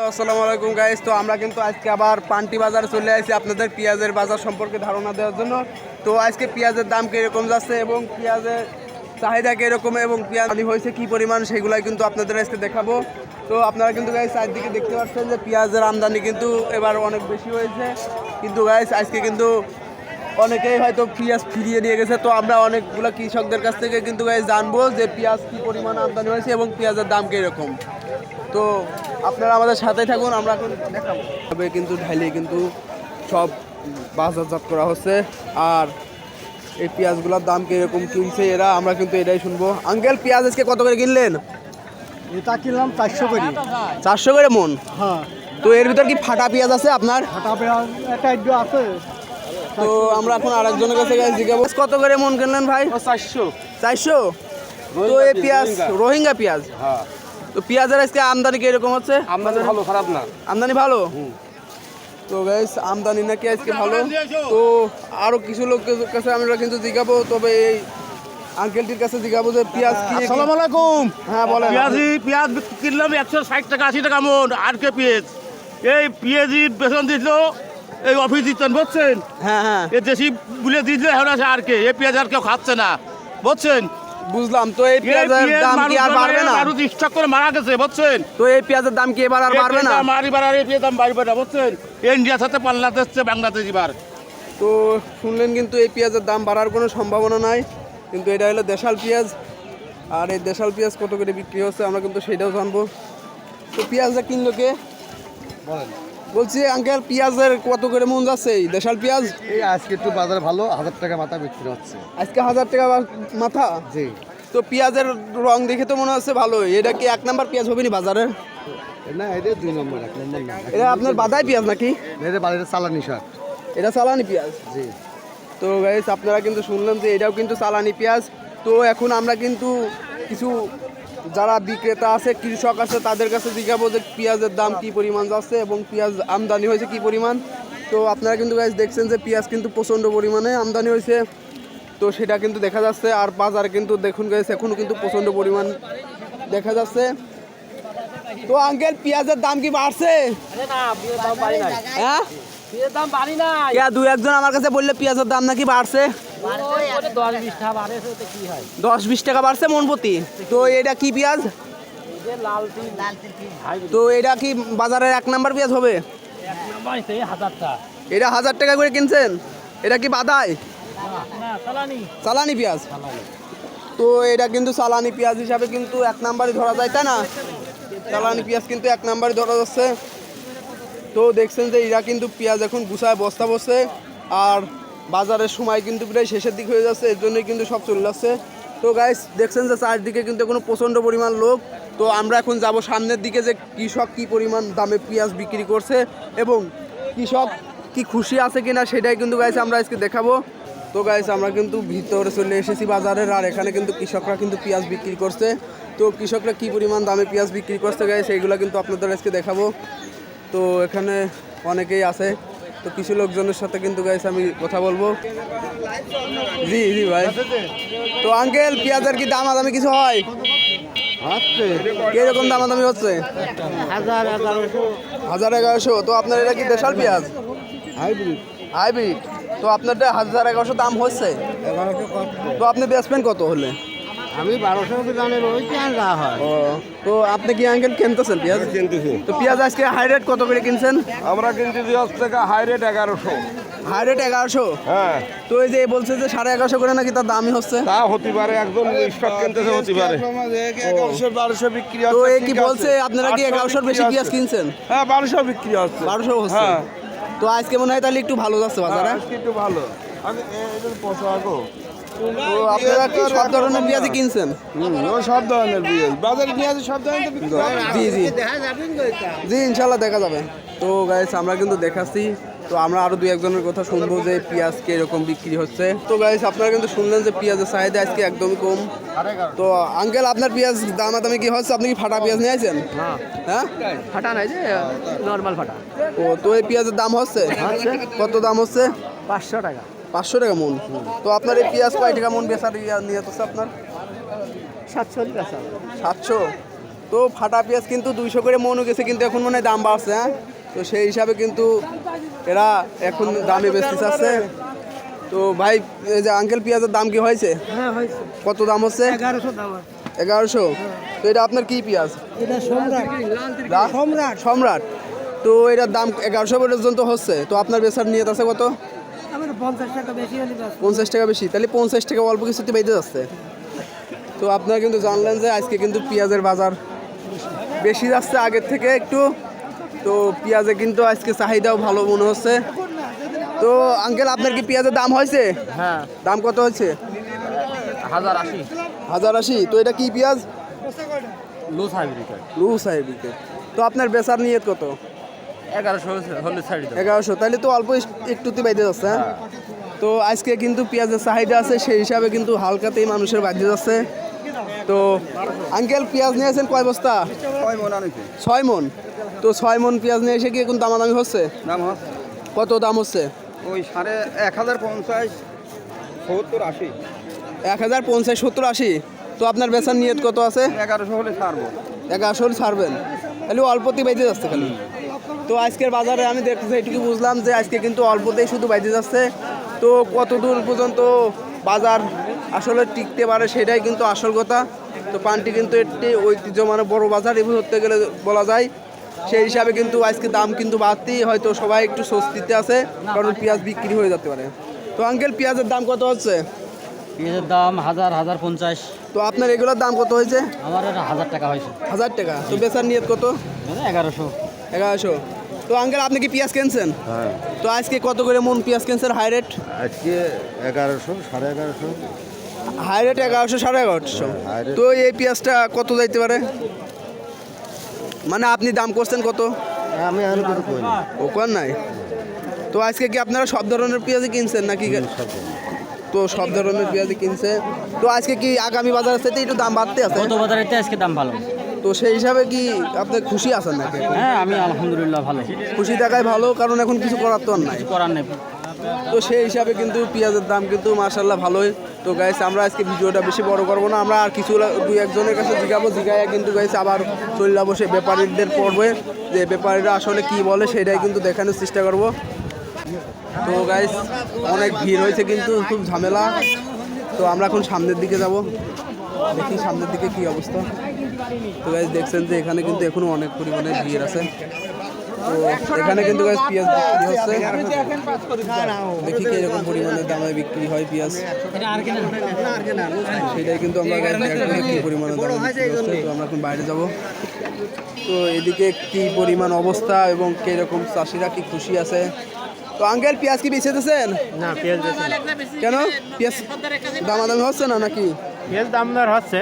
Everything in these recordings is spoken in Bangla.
আসসালামু আলাইকুম গাইস। তো আমরা কিন্তু আজকে আবার পান্টি বাজারে চলে আসি আপনাদের পেঁয়াজের বাজার সম্পর্কে ধারণা দেওয়ার জন্য। তো আজকে পেঁয়াজের দাম কীরকম যাচ্ছে এবং পেঁয়াজের চাহিদা কীরকম এবং পেঁয়াজ হয়েছে কী পরিমাণ সেগুলাই কিন্তু আপনাদের আজকে দেখাবো। তো আপনারা কিন্তু গাইস চারদিকে দেখতে পাচ্ছেন যে পেঁয়াজের আমদানি কিন্তু এবার অনেক বেশি হয়েছে, কিন্তু গাইস আজকে কিন্তু অনেকেই হয়তো পেঁয়াজ ফিরিয়ে নিয়ে গেছে। তো আমরা অনেকগুলো কৃষকদের কাছ থেকে কিন্তু গাইস জানবো যে পেঁয়াজ কী পরিমাণ আমদানি হয়েছে এবং পেঁয়াজের দাম কীরকম। তো আপনারা আমাদের সাথে থাকুন, আমরা এখন দেখাবো তবে কিন্তু ঢাইলে কিন্তু সব বাজারজাত করা হচ্ছে। আর এই পেঁয়াজগুলোর দাম কীরকম কিনছে এরা, আমরা কিন্তু এটাই শুনবো। আঙ্কেল, পেঁয়াজ আজকে কত করে কিনলেন? এটা কিনলাম 400 করে। 400 করে মন? হ্যাঁ। তো এর ভিতর কি ফাটা পেঁয়াজ আছে আপনার? ফাটা পেঁয়াজ একটা একটু আছে। তো আমরা এখন আরেকজনের কাছে জিজ্ঞাসা, কত করে মন কিনলেন ভাই? 400। 400? তো এই পেঁয়াজ রোহিঙ্গা পেঁয়াজ। হ্যাঁ। তো পেঁয়াজের আজকে আমদানি কিরকম হচ্ছে? আমদানি ভালো, খারাপ না। আমদানি ভালো। তো গাইস আমদানি নাকি আজকে ভালো। তো আরো কিছু লোকের কাছে আমরা কিন্তু জিজ্ঞাবো, তবে এই আঙ্কেলটির কাছে জিজ্ঞাবো যে পেঁয়াজ কি। আসসালামু আলাইকুম। হ্যাঁ বলেন। পেঁয়াজ কিনলাম 160 টাকা 80 টাকা মন। আর কে পেঁয়াজ এই পেঁয়াজি বেতন দিল এই অফিস দিচ্ছেন বুঝছেন। হ্যাঁ হ্যাঁ এই দেশি বুলে দিল এখন আছে আর কে এই পেঁয়াজ আর কেউ খাচ্ছে না বুঝছেন। বুঝলাম। তো এই পেঁয়াজের দাম কি আর বাড়বে না? মানুষ স্টক করে মারা গেছে বুঝছেন। তো এই পেঁয়াজের দাম কি এবার আর বাড়বে না? এবার আর এই পেঁয়াজ দাম বাড়বে না বুঝছেন। ইন্ডিয়ার সাথে বাংলাদেশ বাংলাদেশ এবার। তো শুনলেন কিন্তু এই পেঁয়াজের দাম বাড়ার কোনো সম্ভাবনা নাই, কিন্তু এটা হলো দেশাল পেঁয়াজ। আর এই দেশাল পেঁয়াজ কত করে বিক্রি হচ্ছে আমরা কিন্তু সেটাও জানবো। তো পেঁয়াজটা কিনলো কে বলেন। বলছি আঙ্কেল, পেঁয়াজের কত করে মন যাচ্ছে এই দেশাল পেঁয়াজ? এই আজকে একটু বাজার ভালো, 1000 টাকা মাথা বিক্রি হচ্ছে। আজকে 1000 টাকা মাথা? জি। তো পেঁয়াজের রং দেখে তো মনে হচ্ছে ভালোই। এটা কি 1 নাম্বার পেঁয়াজ হবে নি বাজারে? না, এটা 2 নম্বর, 1 নম্বর না। এটা আপনার বাদাই পেঁয়াজ নাকি? এটা বাজারে চালানি শাক। এটা চালানি পেঁয়াজ? জি। তো গাইস আপনারা কিন্তু শুনলেন যে এটাও কিন্তু চালানি পেঁয়াজ। তো এখন আমরা কিন্তু কিছু যারা বিক্রেতা আছে, কৃষক আছে, তাদের কাছে জিজ্ঞাবো যে পেঁয়াজের দাম কি পরিমাণ যাচ্ছে এবং পেঁয়াজ আমদানি হয়েছে কি পরিমাণ। তো আপনারা কিন্তু গাইস দেখছেন যে পেঁয়াজ কিন্তু প্রচণ্ড পরিমাণে আমদানি হয়েছে, তো সেটা কিন্তু দেখা যাচ্ছে। আর বাজারে কিন্তু দেখুন গাইস এখনও কিন্তু প্রচণ্ড পরিমাণ দেখা যাচ্ছে। তো আঙ্কেল, পেঁয়াজের দাম কি বাড়ছে? হ্যাঁ, দু একজন আমার কাছে বললে পেঁয়াজের দাম নাকি বাড়ছে। 10-20 টাকা বাড়ছে মন প্রতি। তো এটা কি পেঁয়াজ? তো এটা কি বাজারের 1 নাম্বার পেঁয়াজ হবে? এটা 1000 টাকা করে কিনছেন? এটা কি বাদাই? চালানি পেঁয়াজ। তো এটা কিন্তু চালানি পেঁয়াজ হিসাবে কিন্তু 1 নাম্বারই ধরা যায়, তাই না? চালানি পেঁয়াজ কিন্তু 1 নাম্বারই ধরা যাচ্ছে। তো দেখছেন যে এরা কিন্তু পেঁয়াজ এখন গুছায় বস্তা বসছে, আর বাজারের সময় কিন্তু প্রায় শেষের দিক হয়ে যাচ্ছে, এর জন্যই কিন্তু সব চলে যাচ্ছে। তো গাইস দেখছেন যে চারদিকে কিন্তু এখনো প্রচণ্ড পরিমাণ লোক। তো আমরা এখন যাব সামনের দিকে যে কৃষক কি পরিমাণ দামে পেঁয়াজ বিক্রি করছে এবং কৃষক কি খুশি আছে কিনা সেটাই কিন্তু গাইস আমরা আজকে দেখাবো। তো গাইস আমরা কিন্তু ভিতরে চলে এসেছি বাজারের, আর এখানে কিন্তু কৃষকরা কিন্তু পেঁয়াজ বিক্রি করছে। তো কৃষকরা কি পরিমাণ দামে পেঁয়াজ বিক্রি করছে গাইস এইগুলো কিন্তু আপনাদের আজকে দেখাবো। তো এখানে অনেকেই আছে, তো কিছু লোকজনের সাথে কিন্তু গাইস আমি কথা বলবো। জি জি ভাই। তো আঙ্কেল, পেঁয়াজের কি দামাদামি কিছু হয়? কিরকম দামাদামি হচ্ছে? 1000-1100। তো আপনার এটা কি দেশাল পেঁয়াজ? হাইব্রিড। তো আপনারটা 1000-1100 দাম হচ্ছে। তো আপনি বেচবেন কত হলে? আমি 1200 দামের ওই কেন না হয়। ও, তো আপনি কি আঙ্কেল কিনতেছেন পেঁয়াজ? কিনতেছি। তো পেঁয়াজ আজকে হাই রেট কত করে কিনছেন? আমরা কিনতেছি টাকা হাই রেট 1100। High rate 1100? হ্যাঁ। তো এই যে বলছে যে 1150 করে নাকি তার দামই হচ্ছে। তা হতে পারে, একদম স্টক কিনতেছে হতে পারে। 1100-1200 বিক্রি হচ্ছে। তো এই কি বলছে আপনারা কি 1100 বেশি পেঁয়াজ কিনছেন? হ্যাঁ, 1200 বিক্রি হচ্ছে। 1200 হচ্ছে। হ্যাঁ। তো আজকে মনে হয় তাহলে একটু ভালো যাচ্ছে বাজারে। আজকে একটু ভালো। আমি এটা পোশাকও। তো আপনারা কি সব ধরনের পেঁয়াজই কিনছেন? সব ধরনের পেঁয়াজ বাজারে পেঁয়াজ সব ধরনের বিক্রি হয়। জি জি জি, ইনশাল্লাহ দেখা যাবে। তো গাইস আমরা কিন্তু দেখাচ্ছি। তো আমরা আরো 2-1জনের কথা শুনবো যে পেঁয়াজ কিরকম বিক্রি হচ্ছে। তো গাইস আপনারা কিন্তু শুনলেন যে পেঁয়াজের চাহিদা আজকে একদমই কম। তো আঙ্কেল, আপনার পেঁয়াজ দামাদামি কি হচ্ছে? আপনি কি ফাটা পেঁয়াজ নিয়ে আছেন? হ্যাঁ, ফাটা নাই যে নর্মাল ফাটা। ও, তো এই পেঁয়াজের দাম হচ্ছে কত? দাম হচ্ছে 500 টাকা। 500 টাকা মন। তো আপনার এই পেঁয়াজ কয় টাকা মন বেচার নিয়ে হচ্ছে আপনার? 700 টাকা। 700? তো ফাটা পেঁয়াজ কিন্তু 200 করে মনও গেছে, কিন্তু এখন মনে হয় দাম বাড়ছে। হ্যাঁ, তো সেই হিসাবে কিন্তু এরা এখন দামে বেশি চাচ্ছে। তো ভাই এই যে আঙ্কেল পেঁয়াজের দাম কি হয়েছে? হ্যাঁ হয়েছে কত দাম হচ্ছে? 1100 দাম 1100। তো এটা আপনার কি পেঁয়াজ? এটা সম্রাট সম্রাট সম্রাট। তো এটার দাম 1100 পর্যন্ত হচ্ছে। তো আপনার বেচার নিয়ত আছে কত? আমার 50 টাকা বেশি হলে বাস 50 টাকা বেশি, তাহলে 50 টাকা অল্প কিছুতে বেঁধে যাচ্ছে। তো আপনারা কিন্তু জানলেন যে আজকে কিন্তু পেঁয়াজের বাজার বেশি যাচ্ছে আগের থেকে একটু। তো পেঁয়াজে কিন্তু আজকে চাহিদাও ভালো মনে হচ্ছে। তো আঙ্কেল আপনার কি পেঁয়াজের দাম হয়েছে? হ্যাঁ, দাম কত হয়েছে? 1080 1080। তো এটা কি পেঁয়াজ? Loose hybrid. Loose hybrid. তো আপনার বেচার নিয়ত কত? 1100 হলে ছাড়ি দাও। 1100, তাহলে তো অল্প একটুতে বাইতে যাচ্ছে। হ্যাঁ, তো আজকে কিন্তু পেঁয়াজের চাহিদা আছে, সেই হিসাবে কিন্তু হালকাতেই মানুষের বাড়তে যাচ্ছে। তো আঙ্কেল পেঁয়াজ নিয়েছেন কয় বস্তা? 6 মন। তো 6 মন পেঁয়াজ নিয়ে এসে কি এখন দামাদামি হচ্ছে? দাম হচ্ছে কত দাম হচ্ছে? ওই 1050, 70, 80। 1050, 70, 80। তো আপনার বেচার নিয়ত কত আছে? 1100 হলে ছাড়বো। 1100 ছাড়বেন, তাহলে অল্পতেই বাইতে যাচ্ছে খালি। তো আজকের বাজারে আমি দেখতেছি এটুকু বুঝলাম যে আজকে কিন্তু অল্পতেই শুধু বাইতে যাচ্ছে। তো কত দূর পর্যন্ত বাজার আসলে টিকতে পারে সেটাই কিন্তু আসল কথা। তো পানটি কিন্তু একটি ঐতিহ্য মানে বড় বাজার এগুলো ধরতে গেলে বলা যায়। সেই হিসাবে কিন্তু আজকে দাম কিন্তু বাড়তেই, হয়তো সবাই একটু স্বস্তিতে আছে, কারণ পেঁয়াজ বিক্রি হয়ে যেতে পারে। তো আঙ্কেল পেঁয়াজের দাম কত হচ্ছে? পেঁয়াজের দাম 1050। তো আপনার এগুলোর দাম কত হয়েছে? আমার 1000 টাকা হয়েছে। 1000 টাকা। তো বেচার নিয়ত কত? 1100। 1100। তো আঙ্কেল আপনি কি পেঁয়াজ কিনছেন? হ্যাঁ, তো আজকে কত করে মন পেঁয়াজ কিনছেন হাই রেট? আজকে 1100, 1150। High rate 1100, 1150। high rate। তো এই পেঁয়াজটা কত যাইতে পারে? মানে আপনি দাম করছেন কত? আমি আর কত কই না। ও কোন নাই। তো আজকে কি আপনারা সব ধরনের পেঁয়াজই কিনছেন নাকি? তো সব ধরনের পেঁয়াজই কিনছে। তো আজকে কি আগামী বাজারের সাথে একটু দাম বাড়তে আছে? গত বাজারে আজকে দাম ভালো। তো সেই হিসাবে কি আপনি খুশি আছেন নাকি? হ্যাঁ, আমি আলহামদুলিল্লাহ ভালো। খুশি থাকাই ভালো, কারণ এখন কিছু করার তো আর নাই। করার নেই। তো সেই হিসাবে কিন্তু পেঁয়াজের দাম কিন্তু মাশাআল্লাহ ভালোই। তো গাইস আমরা আজকে ভিডিওটা বেশি বড় করবো না, আমরা আর কিছু দুই একজনের কাছে জিজ্ঞাসা কিন্তু গাইস আবার চলে যাবো সে ব্যাপারীদের পড়বে, যে ব্যাপারীরা আসলে কি বলে সেটাই কিন্তু দেখানোর চেষ্টা করব। তো গাইস অনেক ভিড় হয়েছে, কিন্তু খুব ঝামেলা। তো আমরা এখন সামনের দিকে যাব, দেখি সামনের দিকে কি অবস্থা। তো গাইস দেখছেন যে এখানে কিন্তু এখনো অনেক পরিমাণে ভিড় আছে। তো এখানে কিন্তু গাইস পেঁয়াজ বিক্রি হচ্ছে, দেখি কি এরকম পরিমাণে দামে বিক্রি হয় পেঁয়াজ, সেটাই কিন্তু আমরা গাইস দেখবো কি পরিমাণে দামে বিক্রি হচ্ছে। তো আমরা এখন বাইরে যাব। তো এদিকে কি পরিমাণ অবস্থা এবং কিরকম চাষিরা কি খুশি আছে। তো আঙ্কেল পেঁয়াজ কি বেচে দিয়েছেন? না, পেঁয়াজ কেন পেঁয়াজ দামাদামি হচ্ছে না নাকি? পেঁয়াজ দাম দর হচ্ছে।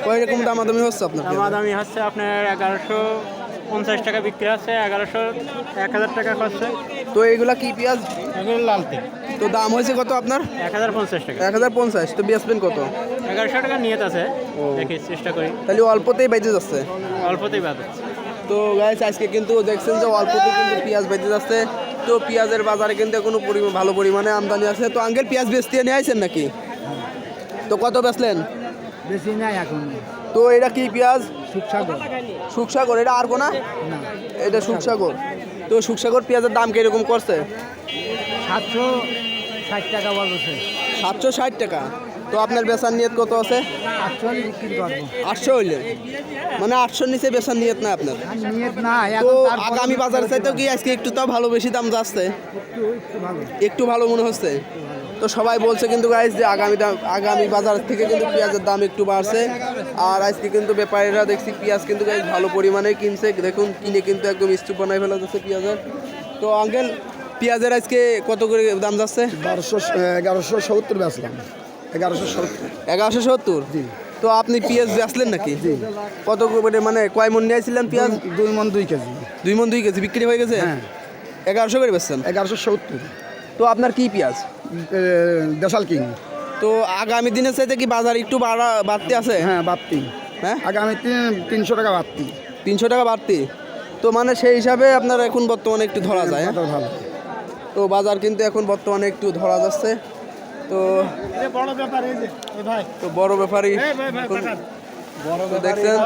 কয় রকম দামাদামি হচ্ছে আপনার পেঁয়াজ? দামাদামি হচ্ছে আপনার 1150 টাকা বিক্রি হচ্ছে, 1000 টাকা করছে। তো এগুলা কি পেঁয়াজ? এগুলো লাল তেল। তো দাম হয়েছে কত আপনার? 1050 টাকা। 1050। তো বেচবেন কত? 1100 টাকা নিয়ত আছে, ও। দেখি চেষ্টা করি। তাহলে অল্পতেই বেঁচে যাচ্ছে। অল্পতেই বাদ। তো গাইস আজকে কিন্তু দেখছেন যে অল্পতেই কিন্তু পেঁয়াজ বেঁচে যাচ্ছে। তো পেঁয়াজের বাজারে কিন্তু এখনো ভালো পরিমাণে আমদানি আছে। তো আঙ্কেল পেঁয়াজ বেচতে নিয়ে আইছেন নাকি? তো কত বেচলেন? বেশি নাই এখন তো এটা কি পেঁয়াজ? সুখসাগর সুখসাগর। এটা আর কোনা? এটা সুখসাগর। তো সুখসাগর পেঁয়াজের দাম কিরকম করছে? 760 টাকা বলছে। 760 টাকা। তো আপনার বেচার নিয়ত কত আছে? 48 বিক্রি করবো। 800 হইলে, মানে 800 নিচে বেচার নিয়ত না আপনার? নিয়ত না তো এখন তারপর আগামী বাজার চাইতেও কি আজকে একটু তাও ভালো বেশি দাম যাচ্ছে? একটু ভালো। একটু ভালো মনে হচ্ছে। তো সবাই বলছে কিন্তু গাইস যে আগামী বাজার থেকে কিন্তু পেঁয়াজের দাম একটু বাড়ছে। আর আজকে কিন্তু ব্যাপারীরা দেখছি পেঁয়াজ কিন্তু গাইস ভালো পরিমাণে কিনছে, দেখুন কিনে কিন্তু একদম স্তূপ বানাই ফেলা যাচ্ছে পেঁয়াজের। তো আঙ্কেল পেঁয়াজের আজকে কত করে দাম যাচ্ছে? 1170 বেচলাম। 1170। 1170। তো আপনি পেঁয়াজ বেচলেন নাকি? কত করে, মানে কয় মন নিয়েছিলেন পেঁয়াজ? 2 মণ 2 কেজি। 2 মন 2 কেজি বিক্রি হয়ে গেছে। হ্যাঁ। 1100 করে বেচছেন। 1170। তো আপনার কি পেঁয়াজ? দেশাল কিং। তো আগামী দিনের চাইতে কি বাজার একটু বাড়তে আছে? হ্যাঁ, বাড়তি। হ্যাঁ, আগামী 300 টাকা বাড়তি। 300 টাকা বাড়তি। তো মানে সেই হিসাবে আপনার এখন বর্তমানে একটু ধরা যায়। হ্যাঁ? ভালো। তো বাজার কিন্তু এখন বর্তমানে একটু ধরা যাচ্ছে। তো বড় ব্যাপার এই যে ভাই তো বড় ব্যাপারই এখন তো দেখছেন,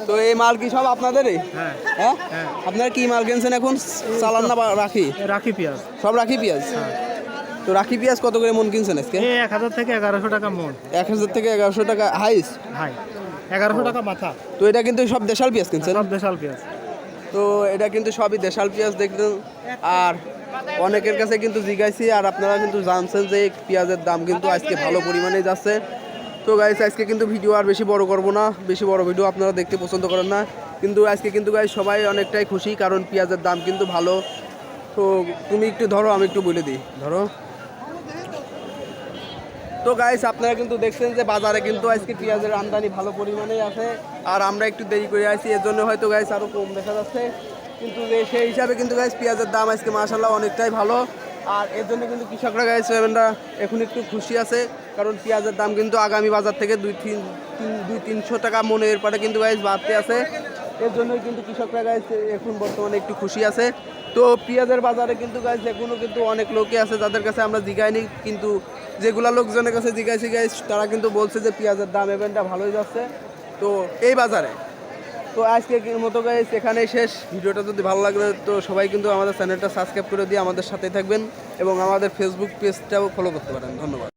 তো এই মাল কি সব আপনাদেরই? হ্যাঁ, আপনারা কি মাল কিনছেন এখন, চালান না বা রাখি? রাখি পেঁয়াজ সব রাখি পেঁয়াজ। তো রাখি পেঁয়াজ কত করে মন কিনছেন আজকে? 1000 থেকে 1100 টাকা মন। 1000 থেকে 1100 টাকা হাইস। হাই 1100 টাকা মাথা। তো এটা কিন্তু সব দেশাল পেঁয়াজ কিনছেন? সব দেশাল পেঁয়াজ। তো এটা কিন্তু সবই দেশাল পেঁয়াজ দেখলেন। আর অনেকের কাছে কিন্তু জিজ্ঞাসি, আর আপনারা কিন্তু জানছেন যে পেঁয়াজের দাম কিন্তু আজকে ভালো পরিমাণে যাচ্ছে। তো গাইস আজকে কিন্তু ভিডিও আর বেশি বড় করব না, বেশি বড় ভিডিও আপনারা দেখতে পছন্দ করেন না, কিন্তু আজকে কিন্তু গাইস সবাই অনেকটাই খুশি, কারণ পেঁয়াজের দাম কিন্তু ভালো। তো তুমি একটু ধরো, আমি একটু বলে দিই, ধরো। তো গাইস আপনারা কিন্তু দেখছেন যে বাজারে কিন্তু আজকে পেঁয়াজের আমদানি ভালো পরিমাণেই আছে, আর আমরা একটু দেরি করে আসি, এর জন্য হয়তো গাইস আরও কম দেখা যাচ্ছে, কিন্তু সেই হিসাবে কিন্তু গাইস পেঁয়াজের দাম আজকে মাশাআল্লাহ অনেকটাই ভালো। আর এর জন্য কিন্তু কৃষকরা গাইস এখন একটু খুশি আছে, কারণ পেঁয়াজের দাম কিন্তু আগামী বাজার থেকে 200-300 টাকা মনে এরপরে কিন্তু গাইস বাড়তে আছে। এর জন্যই কিন্তু কৃষকরা গাইস এখন বর্তমানে একটু খুশি আছে। তো পেঁয়াজের বাজারে কিন্তু গাইস এখনও কিন্তু অনেক লোকই আছে যাদের কাছে আমরা জিগাইনি, কিন্তু যেগুলা লোকজনের কাছে জিজ্ঞাসি গাইস তারা কিন্তু বলছে যে পেঁয়াজের দাম এভেনটা ভালোই যাচ্ছে তো এই বাজারে। তো আজকে মতো গাইস এখানেই শেষ। ভিডিওটা যদি ভালো লাগলে তো সবাই কিন্তু আমাদের চ্যানেলটা সাবস্ক্রাইব করে দিয়ে আমাদের সাথেই থাকবেন, এবং আমাদের ফেসবুক পেজটাও ফলো করতে পারেন। ধন্যবাদ।